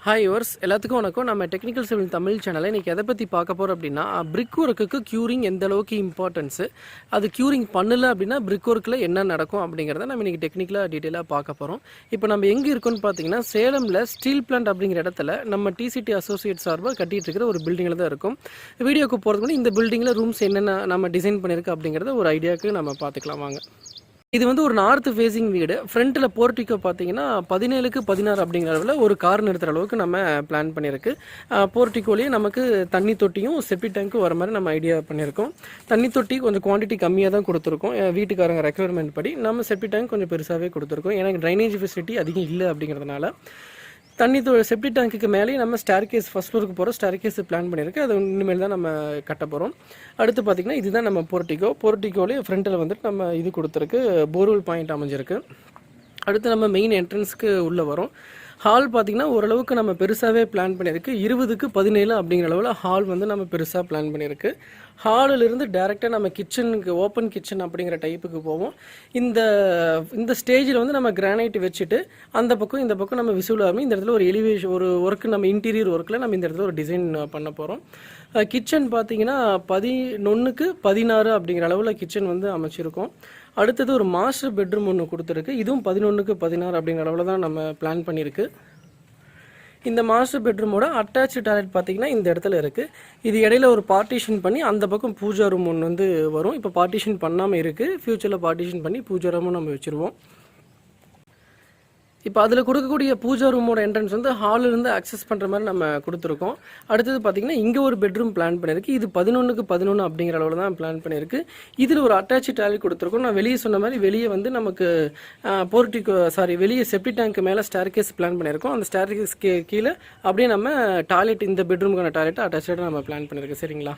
Hi yours எல்லாத்துக்கும் வணக்கம். நம்ம டெக்னிக்கல் சிவில் தமிழ் சேனலை இன்றைக்கி எதை பற்றி பார்க்க போகிறோம் அப்படின்னா, பிரிக் ஒர்க்குக்கு க்யூரிங் எந்த அளவுக்கு இம்பார்ட்டன்ஸு, அது க்யூரிங் பண்ணலை அப்படின்னா பிரிக் ஒர்க்கில் என்ன நடக்கும் அப்படிங்கிறத நம்ம இன்றைக்கி டெக்னிக்கலாக டீட்டெயிலாக பார்க்க போகிறோம். இப்போ நம்ம எங்கே இருக்கோன்னு பார்த்தீங்கன்னா, சேலமில் ஸ்டீல் பிளான்ட் அப்படிங்கிற இடத்துல நம்ம TCT Associates சார்பாக கட்டிகிட்டு இருக்கிற ஒரு பில்டிங்கில் தான் இருக்கும். வீடியோக்கு போகிறதுக்கு முன்னாடி இந்த பில்டிங்கில் ரூம்ஸ் என்னென்ன நம்ம டிசைன் பண்ணியிருக்கு அப்படிங்கிறத ஒரு ஐடியாவுக்கு நம்ம பார்த்துக்கலாம் வாங்க. இது வந்து ஒரு நார்த் ஃபேஸிங் வீடு. ஃப்ரண்ட்டில் போர்ட்டிக்கோ பார்த்தீங்கன்னா 17க்கு 16 அப்படிங்கிற அளவில் ஒரு கார் நிறுத்துகிற அளவுக்கு நம்ம பிளான் பண்ணியிருக்கு. போர்ட்டிக்கோலேயே நமக்கு தண்ணி தொட்டியும் செப்டி டேங்க்கும் வர மாதிரி நம்ம ஐடியா பண்ணியிருக்கோம். தண்ணி தொட்டி கொஞ்சம் குவான்டிட்டி கம்மியாக தான் கொடுத்துருக்கோம். வீட்டுக்காரங்க ரெக்குயர்மெண்ட் படி நம்ம செப்டி டேங்க் கொஞ்சம் பெருசாகவே கொடுத்துருக்கோம். எனக்கு ட்ரைனேஜ் ஃபெசிலிட்டி அதிகம் இல்லை அப்படிங்கிறதுனால தண்ணி செப்டி டேங்க்குக்கு மேலேயே நம்ம ஸ்டேர்கேஸ் ஃபர்ஸ்ட் ஃப்ளோருக்கு போகிற ஸ்டேர்கேஸ் பிளான் பண்ணியிருக்கு. அது இனிமேல் தான் நம்ம கட்ட போகிறோம். அடுத்து பார்த்திங்கன்னா இதுதான் நம்ம போர்ட்டிக்கோலேயே ஃப்ரண்ட்டில் வந்துட்டு நம்ம இது கொடுத்துருக்கு, போர்வெல் பாயிண்ட் அமைஞ்சிருக்கு. அடுத்து நம்ம மெயின் என்ட்ரன்ஸ்க்கு உள்ளே வரும். ஹால் பார்த்திங்கன்னா ஓரளவுக்கு நம்ம பெருசாகவே பிளான் பண்ணியிருக்கு. 20க்கு 17 அப்படிங்கிற அளவில் ஹால் வந்து நம்ம பெருசாக பிளான் பண்ணியிருக்கு. ஹாலிலிருந்து டேரெக்டாக நம்ம கிச்சனுக்கு ஓப்பன் கிச்சன் அப்படிங்கிற டைப்புக்கு போவோம். இந்த ஸ்டேஜில் வந்து நம்ம கிரானைட் வச்சுட்டு அந்த பக்கம் இந்த பக்கம் நம்ம விசுவல் ஆகும். இந்த இடத்துல ஒரு எலிவேஷன் ஒரு ஒர்க்கு நம்ம இன்டீரியர் ஒர்க்கில் நம்ம இந்த இடத்துல ஒரு டிசைன் பண்ண போகிறோம். கிச்சன் பார்த்திங்கன்னா 11க்கு 16 அப்படிங்கிற அளவில் கிச்சன் வந்து அமைச்சிருக்கோம். அடுத்தது ஒரு மாஸ்டர் பெட்ரூம் ஒன்று கொடுத்துருக்கு. இதுவும் 11க்கு 16 அப்படிங்கிற அளவில் தான் நம்ம பிளான் பண்ணியிருக்கு. இந்த மாஸ்டர் பெட்ரூமோட அட்டாச்சு டாய்லெட் பார்த்திங்கன்னா இந்த இடத்துல இருக்குது. இது இடையில ஒரு பார்ட்டிஷன் பண்ணி அந்த பக்கம் பூஜா ரூம் ஒன்று வந்து வரும். இப்போ பார்ட்டிஷன் பண்ணாமல் இருக்குது. ஃப்யூச்சரில் பார்ட்டிஷன் பண்ணி பூஜா ரூமும் நம்ம வச்சுருவோம். இப்போ அதில் கொடுக்கக்கூடிய பூஜா ரூமோட என்ட்ரன்ஸ் வந்து ஹாலிலிருந்து அக்சஸ் பண்ணுற மாதிரி நம்ம கொடுத்துருக்கோம். அடுத்தது பார்த்திங்கன்னா இங்கே ஒரு பெட்ரூம் பிளான் பண்ணியிருக்கு. இது 11க்கு 11 அப்படிங்கிற அளவில் தான் பிளான் பண்ணியிருக்கு. இதில் ஒரு அட்டாச்சு டாய்லெட் கொடுத்துருக்கோம். நான் வெளியே சொன்ன மாதிரி வெளியே வந்து நமக்கு வெளியே செப்டி டேங்க் மேலே ஸ்டேர்கேஸ் பிளான் பண்ணியிருக்கோம். அந்த ஸ்டேர்கேஸ் கீழே அப்படியே நம்ம டாய்லெட் இந்த பெட்ரூமுக்கான டாய்லெட்டை அட்டாச்சாக நம்ம பிளான் பண்ணியிருக்கோம். சரிங்களா?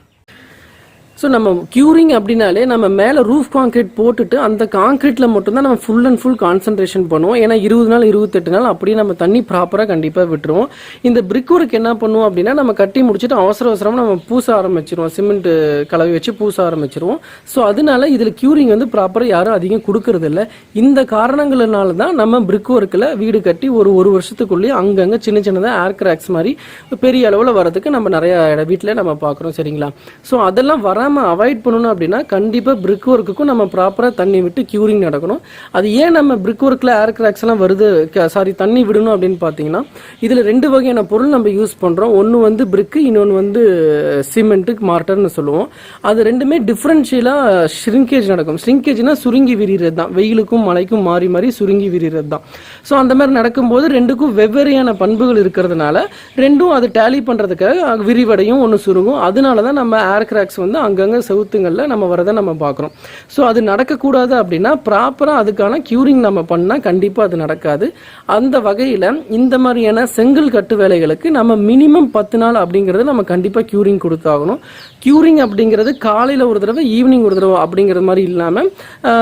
ஸோ நம்ம க்யூரிங் அப்படின்னாலே நம்ம மேலே ரூஃப் கான்க்ரீட் போட்டுட்டு அந்த கான்க்ரீட்டில் மட்டும்தான் நம்ம ஃபுல் அண்ட் ஃபுல் கான்சன்ட்ரேஷன் பண்ணுவோம். ஏன்னா 20 நாள் 28 நாள் அப்படியே நம்ம தண்ணி ப்ராப்பராக கண்டிப்பாக விட்டுருவோம். இந்த பிரிக் ஒர்க் என்ன பண்ணுவோம் அப்படின்னா, நம்ம கட்டி முடிச்சுட்டு அவசரமாக நம்ம பூச ஆரம்பிச்சிருவோம். சிமெண்ட் கலவை வச்சு பூச ஆரம்பிச்சிருவோம். ஸோ அதனால இதில் க்யூரிங் வந்து ப்ராப்பராக யாரும் அதிகம் கொடுக்கறதில்ல. இந்த காரணங்களால தான் நம்ம பிரிக் ஒர்க்கில் வீடு கட்டி ஒரு வருஷத்துக்குள்ளேயே அங்கங்கே சின்னதாக ஏர் கிராக்ஸ் மாதிரி பெரிய அளவில் வரதுக்கு நம்ம நிறைய வீட்டில் நம்ம பார்க்குறோம். சரிங்களா? ஸோ அதெல்லாம் வர அவாய்ட் பண்ணணும் அப்படின்னா கண்டிப்பாக பிரிக் ஒர்க்குக்கும் நம்ம ப்ராப்பராக தண்ணி விட்டு க்யூரிங் நடக்கணும். அது ஏன் நம்ம பிரிக் ஒர்க்கில் ஏர் கிராக்ஸ் எல்லாம் வருது, தண்ணி விடணும் அப்படின்னு பார்த்தீங்கன்னா, இதில் 2 வகையான பொருள் நம்ம யூஸ் பண்ணுறோம். ஒன்று வந்து பிரிக்கு, இன்னொன்று வந்து சிமெண்ட்டுக்கு மார்ட்டர்னு சொல்லுவோம். அது ரெண்டுமே டிஃப்ரென்ஷியலாக ஷ்ரிங்கேஜ் நடக்கும். ஷ்ரிங்கேஜ்னா சுருங்கி விரிகிறது தான். வெயிலுக்கும் மழைக்கும் மாறி மாறி சுருங்கி விரிகிறது தான். ஸோ அந்த மாதிரி நடக்கும்போது ரெண்டுக்கும் வெவ்வேறையான பண்புகள் இருக்கிறதுனால ரெண்டும் அது டேலி பண்ணுறதுக்காக விரிவடையும், ஒன்று சுருங்கும். அதனால தான் நம்ம ஏர் கிராக்ஸ் வந்து அங்கங்கே செவுத்துங்களில் நம்ம வரதை நம்ம பார்க்குறோம். ஸோ அது நடக்கக்கூடாது அப்படின்னா ப்ராப்பராக அதுக்கான க்யூரிங் நம்ம பண்ணால் கண்டிப்பாக அது நடக்காது. அந்த வகையில் இந்த மாதிரியான செங்கல் கட்டு வேலைகளுக்கு நம்ம மினிமம் 10 நாள் அப்படிங்கிறது நம்ம கண்டிப்பாக க்யூரிங் கொடுத்தாகணும். க்யூரிங் அப்படிங்கிறது காலையில் ஒரு தடவை ஈவினிங் ஒரு தடவை அப்படிங்கிற மாதிரி இல்லாமல்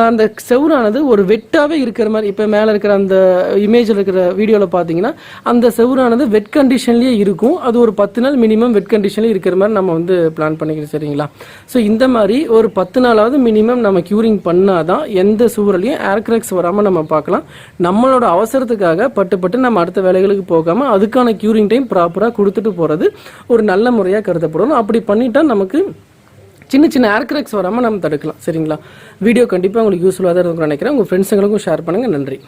அந்த செவுரானது ஒரு வெட்டாகவே இருக்கிற மாதிரி, இப்போ மேலே இருக்கிற அந்த இமேஜில் இருக்கிற வீடியோவில் பார்த்தீங்கன்னா அந்த செவுரானது வெட் கண்டிஷன்லேயே இருக்கும். அது ஒரு 10 நாள் மினிமம் வெட் கண்டிஷன்லேயே இருக்கிற மாதிரி நம்ம வந்து பிளான் பண்ணிக்கிறோம். சரிங்களா? ஸோ இந்த மாதிரி ஒரு 10 நாளாவது மினிமம் நம்ம க்யூரிங் பண்ணாதான் எந்த சூழலையும் ஏர் கிராக்ஸ் வராமல் நம்ம பார்க்கலாம். நம்மளோட அவசரத்துக்காக பட்டு நம்ம அடுத்த வேலைகளுக்கு போகாமல் அதுக்கான க்யூரிங் டைம் ப்ராப்பராக கொடுத்துட்டு போகிறது ஒரு நல்ல முறையாக கருதப்படணும். அப்படி பண்ணிட்டா நமக்கு சின்ன ஏர் கிராக்ஸ் வராமல் நம்ம தடுக்கலாம். சரிங்களா? வீடியோ கண்டிப்பாக உங்களுக்கு யூஸ்ஃபுல்லாக தான் இருக்கும்னு நினைக்கிறேன். உங்கள் ஃப்ரெண்ட்ஸுங்களுக்கும் ஷேர் பண்ணுங்கள். நன்றி.